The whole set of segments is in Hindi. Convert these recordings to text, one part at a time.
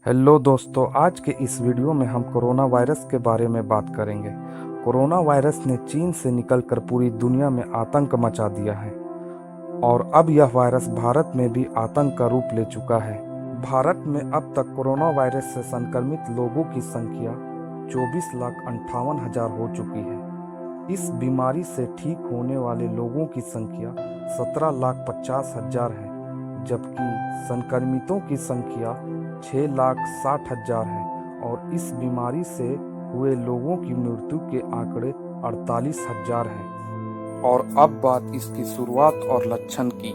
हेलो दोस्तों, आज के इस वीडियो में हम कोरोना वायरस के बारे में बात करेंगे। कोरोना वायरस ने चीन से निकलकर पूरी दुनिया में आतंक मचा दिया है और अब यह वायरस भारत में भी आतंक का रूप ले चुका है। भारत में अब तक कोरोना वायरस से संक्रमित लोगों की संख्या 24,58,000 हो चुकी है। इस बीमारी से ठीक होने वाले लोगों की संख्या 17,50,000 है, जबकि संक्रमितों की संख्या 6,60,000 है और इस बीमारी से हुए लोगों की मृत्यु के आंकड़े 48,000 हैं। और अब बात इसकी शुरुआत और लक्षण की।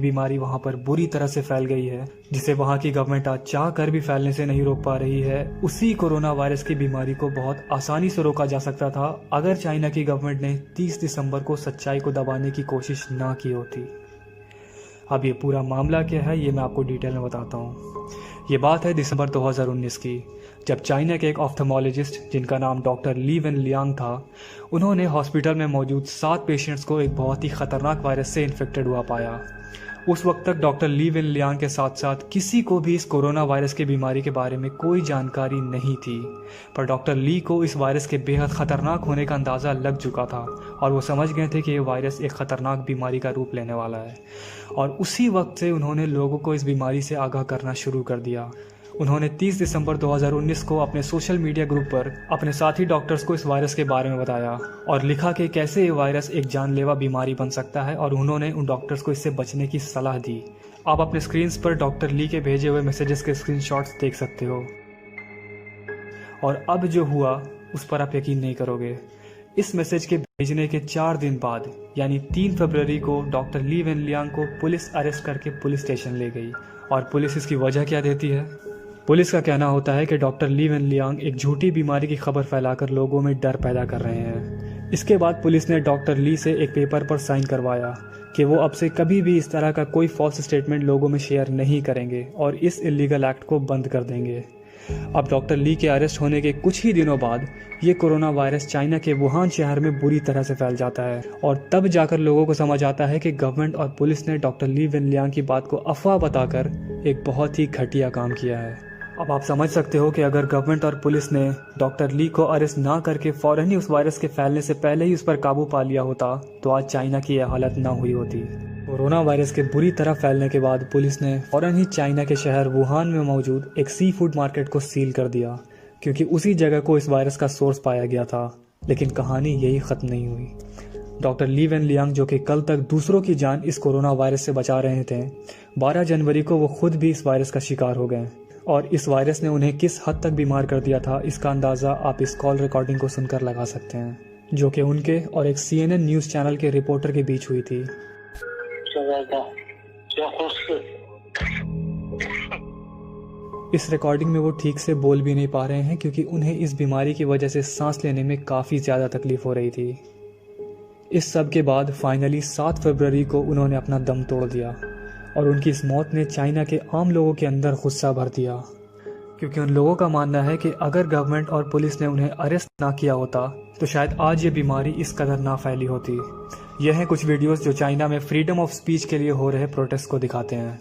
बीमारी वहां पर बुरी तरह से फैल गई है, जिसे वहां की गवर्नमेंट आज चाह कर भी फैलने से नहीं रोक पा रही है। उसी कोरोना वायरस की बीमारी को बहुत आसानी से रोका जा सकता था अगर चाइना की गवर्नमेंट ने 30 दिसंबर को सच्चाई को दबाने की कोशिश ना की होती। अब ये पूरा मामला क्या है, ये मैं आपको डिटेल में बताता हूँ। ये बात है दिसंबर 2019 की, जब चाइना के एक ऑफ्थेमोलॉजिस्ट जिनका नाम डॉक्टर ली वेन लियांग था, उन्होंने हॉस्पिटल में मौजूद 7 पेशेंट्स को एक बहुत ही खतरनाक वायरस से इन्फेक्टेड हुआ पाया। उस वक्त तक डॉक्टर ली वेन लियांग के साथ साथ किसी को भी इस कोरोना वायरस की बीमारी के बारे में कोई जानकारी नहीं थी, पर डॉक्टर ली को इस वायरस के बेहद खतरनाक होने का अंदाज़ा लग चुका था और वो समझ गए थे कि ये वायरस एक खतरनाक बीमारी का रूप लेने वाला है। और उसी वक्त से उन्होंने लोगों को इस बीमारी से आगाह करना शुरू कर दिया। उन्होंने 30 दिसंबर 2019 को अपने सोशल मीडिया ग्रुप पर अपने साथी डॉक्टर्स को इस वायरस के बारे में बताया और लिखा कि कैसे ये वायरस एक जानलेवा बीमारी बन सकता है, और उन्होंने उन डॉक्टर्स को इससे बचने की सलाह दी। आप अपने स्क्रीन पर डॉक्टर ली के भेजे हुए मैसेजेस के स्क्रीनशॉट्स देख सकते हो। और अब जो हुआ उस पर आप यकीन नहीं करोगे। इस मैसेज के भेजने के 4 दिन बाद यानी 3 फरवरी को डॉक्टर ली वेन लियांग को पुलिस अरेस्ट करके पुलिस स्टेशन ले गई। और पुलिस इसकी वजह क्या देती है? पुलिस का कहना होता है कि डॉक्टर ली वेन लियांग एक झूठी बीमारी की खबर फैलाकर लोगों में डर पैदा कर रहे हैं। इसके बाद पुलिस ने डॉक्टर ली से एक पेपर पर साइन करवाया कि वो अब से कभी भी इस तरह का कोई फॉल्स स्टेटमेंट लोगों में शेयर नहीं करेंगे और इस इलीगल एक्ट को बंद कर देंगे। अब डॉक्टर ली के अरेस्ट होने के कुछ ही दिनों बाद ये कोरोना वायरस चाइना के वुहान शहर में बुरी तरह से फैल जाता है और तब जाकर लोगों को समझ आता है कि गवर्नमेंट और पुलिस ने डॉक्टर ली वेन लियांग की बात को अफवाह बताकर एक बहुत ही घटिया काम किया है। अब आप समझ सकते हो कि अगर गवर्नमेंट और पुलिस ने डॉक्टर ली को अरेस्ट ना करके फौरन ही उस वायरस के फैलने से पहले ही उस पर काबू पा लिया होता तो आज चाइना की यह हालत ना हुई होती। कोरोना वायरस के बुरी तरह फैलने के बाद पुलिस ने फौरन ही चाइना के शहर वुहान में मौजूद एक सी फूड मार्केट को सील कर दिया, क्योंकि उसी जगह को इस वायरस का सोर्स पाया गया था। लेकिन कहानी यही खत्म नहीं हुई। डॉक्टर ली वेन लियांग, जो कि कल तक दूसरों की जान इस कोरोना वायरस से बचा रहे थे, 12 जनवरी को वो खुद भी इस वायरस का शिकार हो गए और इस वायरस ने उन्हें किस हद तक बीमार कर दिया था इसका अंदाज़ा आप इस कॉल रिकॉर्डिंग को सुनकर लगा सकते हैं, जो कि उनके और एक CNN न्यूज़ चैनल के रिपोर्टर के बीच हुई थी। इस रिकॉर्डिंग में वो ठीक से बोल भी नहीं पा रहे हैं, क्योंकि उन्हें इस बीमारी की वजह से सांस लेने में काफ़ी ज़्यादा तकलीफ हो रही थी। इस सब के बाद फाइनली 7 फरवरी को उन्होंने अपना दम तोड़ दिया और उनकी इस मौत ने चाइना के आम लोगों के अंदर गुस्सा भर दिया, क्योंकि उन लोगों का मानना है कि अगर गवर्नमेंट और पुलिस ने उन्हें अरेस्ट ना किया होता तो शायद आज ये बीमारी इस कदर ना फैली होती। यह हैं कुछ वीडियोस जो चाइना में फ्रीडम ऑफ स्पीच के लिए हो रहे प्रोटेस्ट को दिखाते हैं।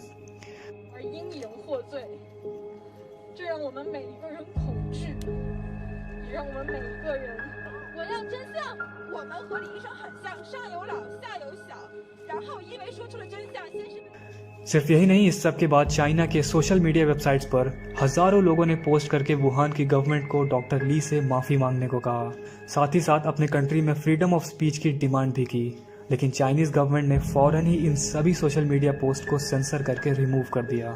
सिर्फ यही नहीं, इस सब के बाद चाइना के सोशल मीडिया वेबसाइट्स पर हजारों लोगों ने पोस्ट करके वुहान की गवर्नमेंट को डॉक्टर ली से माफ़ी मांगने को कहा। साथ ही साथ अपने कंट्री में फ्रीडम ऑफ स्पीच की डिमांड भी की। लेकिन चाइनीज़ गवर्नमेंट ने फ़ौरन ही इन सभी सोशल मीडिया पोस्ट को सेंसर करके रिमूव कर दिया।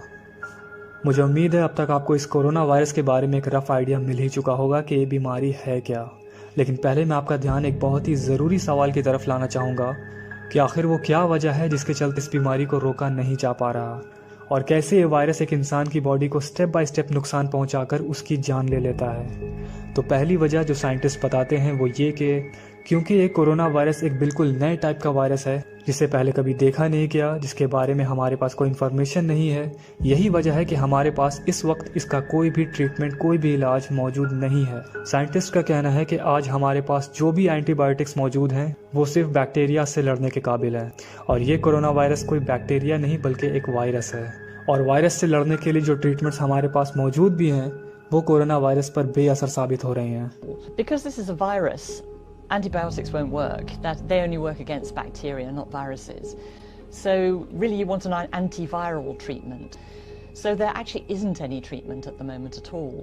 मुझे उम्मीद है अब तक आपको इस कोरोना वायरस के बारे में एक रफ आइडिया मिल ही चुका होगा कि ये बीमारी है क्या। लेकिन पहले मैं आपका ध्यान एक बहुत ही ज़रूरी सवाल की तरफ लाना चाहूँगा कि आखिर वो क्या वजह है जिसके चलते इस बीमारी को रोका नहीं जा पा रहा, और कैसे ये वायरस एक इंसान की बॉडी को स्टेप बाय स्टेप नुकसान पहुंचाकर उसकी जान ले लेता है। तो पहली वजह जो साइंटिस्ट बताते हैं वो ये कि क्योंकि ये कोरोना वायरस एक बिल्कुल नए टाइप का वायरस है जिसे पहले कभी देखा नहीं गया, जिसके बारे में हमारे पास कोई इन्फॉर्मेशन नहीं है। यही वजह है कि हमारे पास इस वक्त इसका कोई भी ट्रीटमेंट, कोई भी इलाज मौजूद नहीं है। साइंटिस्ट का कहना है कि आज हमारे पास जो भी एंटीबायोटिक्स मौजूद हैं वो सिर्फ बैक्टीरिया से लड़ने के काबिल है, और ये कोरोना वायरस कोई बैक्टीरिया नहीं बल्कि एक वायरस है। और वायरस से लड़ने के लिए जो ट्रीटमेंट्स हमारे पास मौजूद भी हैं वो कोरोना वायरस पर बेअसर साबित हो रहे हैं। Because this is a virus, antibiotics won't work. That they only work against bacteria, not viruses. So really you want an antiviral treatment. So there actually isn't any treatment at the moment at all.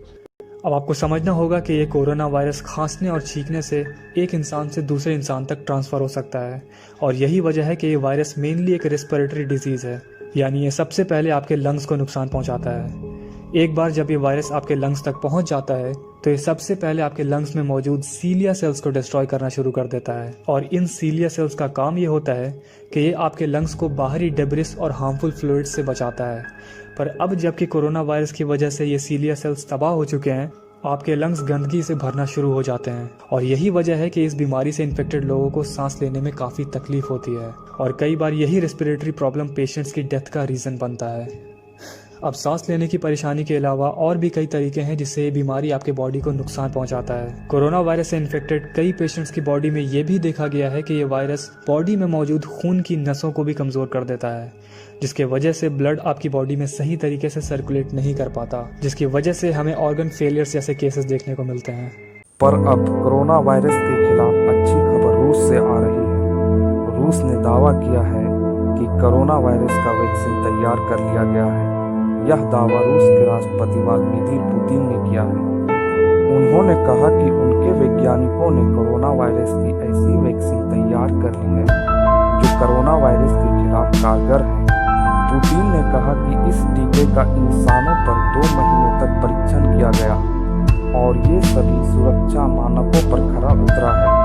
अब आपको समझना होगा कि ये कोरोना वायरस खांसने और छींकने से एक इंसान से दूसरे इंसान तक ट्रांसफ़र हो सकता है और यही वजह है कि ये वायरस मेनली एक रेस्पिरेटरी डिजीज़ है, यानी ये सबसे पहले आपके लंग्स को नुकसान पहुंचाता है। एक बार जब ये वायरस आपके लंग्स तक पहुंच जाता है तो ये सबसे पहले आपके लंग्स में मौजूद सीलिया सेल्स को डिस्ट्रॉय करना शुरू कर देता है और इन सीलिया सेल्स का काम ये होता है कि ये आपके लंग्स को बाहरी डेब्रिस और हार्मफुल फ्लूइड से बचाता है। पर अब जबकि कोरोना वायरस की वजह से ये सीलिया सेल्स तबाह हो चुके हैं, आपके लंग्स गंदगी से भरना शुरू हो जाते हैं और यही वजह है कि इस बीमारी से इन्फेक्टेड लोगों को सांस लेने में काफ़ी तकलीफ होती है और कई बार यही रेस्पिरेटरी प्रॉब्लम पेशेंट्स की डेथ का रीज़न बनता है। अब सांस लेने की परेशानी के अलावा और भी कई तरीके हैं जिससे ये बीमारी आपके बॉडी को नुकसान पहुंचाता है। कोरोना वायरस से इन्फेक्टेड कई पेशेंट्स की बॉडी में ये भी देखा गया है कि ये वायरस बॉडी में मौजूद खून की नसों को भी कमज़ोर कर देता है, जिसके वजह से ब्लड आपकी बॉडी में सही तरीके से सर्कुलेट नहीं कर पाता, जिसकी वजह से हमें ऑर्गन फेलियर्स जैसे केसेस देखने को मिलते हैं। पर अब कोरोना वायरस के खिलाफ अच्छी खबर रूस से आ रही है। रूस ने दावा किया है कि कोरोना वायरस का वैक्सीन तैयार कर लिया गया है। यह दावा रूस के राष्ट्रपति व्लादिमीर पुतिन ने किया है। उन्होंने कहा कि उनके वैज्ञानिकों ने कोरोना वायरस की ऐसी वैक्सीन तैयार कर ली है जो कोरोना वायरस के खिलाफ कारगर है। पुतिन ने कहा कि इस टीके का इंसानों पर 2 महीने तक परीक्षण किया गया और ये सभी सुरक्षा मानकों पर खरा उतरा है।